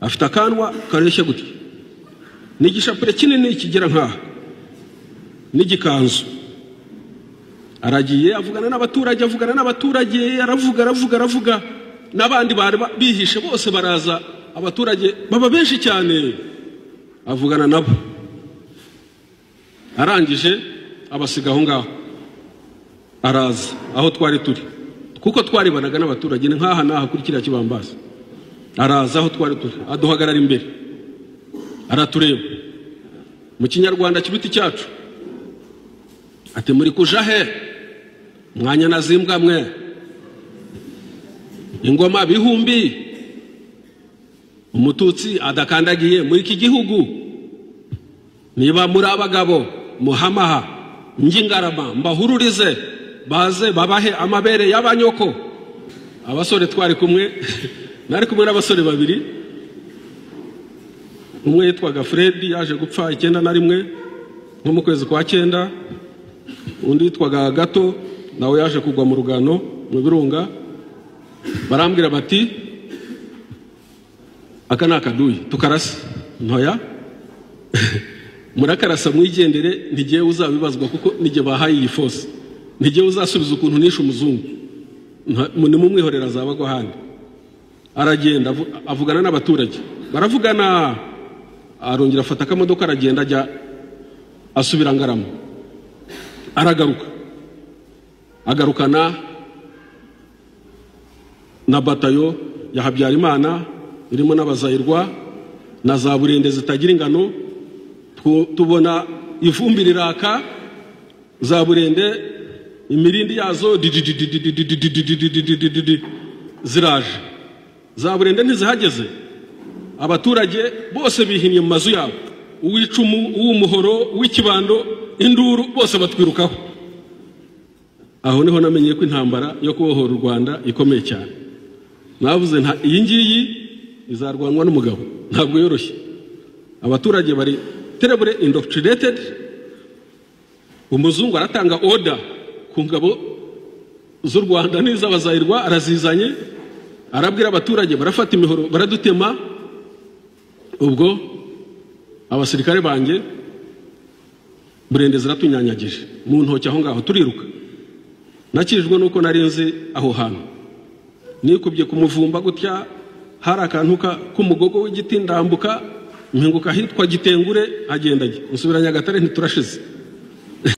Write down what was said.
afite akanwa kareshya gutya n'igishapure kinini kigira nkaha n'igikanzu aragiye avugana n'abaturage aravuga n'abandi bari bihishe bose baraza abaturage baba benshi cyane avugana nabo arangije abasiga aho ngaho araza aho twari turi kuko twaribanaga n'abaturage ni nkaha naha kuri kiriya kibambaza araza aho twari turi aduhagarara imbere aratureba mu kinyarwanda kibiti cyacu ati muri kuja he mwanya nazimbwa mwe ingoma bihumbi umututsi adakandagiye muri iki gihugu niba muri abagabo muhamaha njingarama mbahururize baze babahe amabere y'abanyoko abasore twari kumwe nari kumwe n'abasore babiri umwe yitwaga Fred yaje gupfa 91 nko mu kwezi kwa 9 undi yitwaga Gato nawe yaje kugwa mu rugano mu birunga barambwira bati aka nakaduye tukarasa ntoya murakarasa mwigendere ntigiye uzabibazwa kuko nige bahaye iyi force ntigiye uzasubiza ukuntu nishe umuzungu ni mu mwihorera zabagwa handi aragenda avugana n'abaturage baravugana arongera afata akamodoka aragenda ajya asubira Ngarama agarukana na batayo ya Habyarimana irimo n'abazayirwa na za Burende zitagira ingano tubona ivumbi riraka za Burende imirindi yazo ziraje za Burende ntizihageze abaturage bose bihinnye mu mazu yabo uwicumu uw'umuhoro w'ikibando induru bose batwirukaho aho niho namenye ko intambara yo kubohora u Rwanda ikomeye cyane navuze nta iyi ngiyi izarwanwa n'umugabo ntabwo yoroshye abaturage bari terribly indoctrinated umuzungu aratanga order ku ngabo z'u Rwanda n'iz'abazayirwa arazizanye arabwira abaturage barafata imihoro baradutema ubwo abasirikare banjye Burende ziratunyanyagije mu ntoki aho ngaho turiruka nakirijwe nuko narinze aho hantu nikubye kumuvumba gutya hari akantu k'umugogo w'igiti ndambuka mpinguka hitwa Gitengure agendaje musubira Nyagatare ntiturashize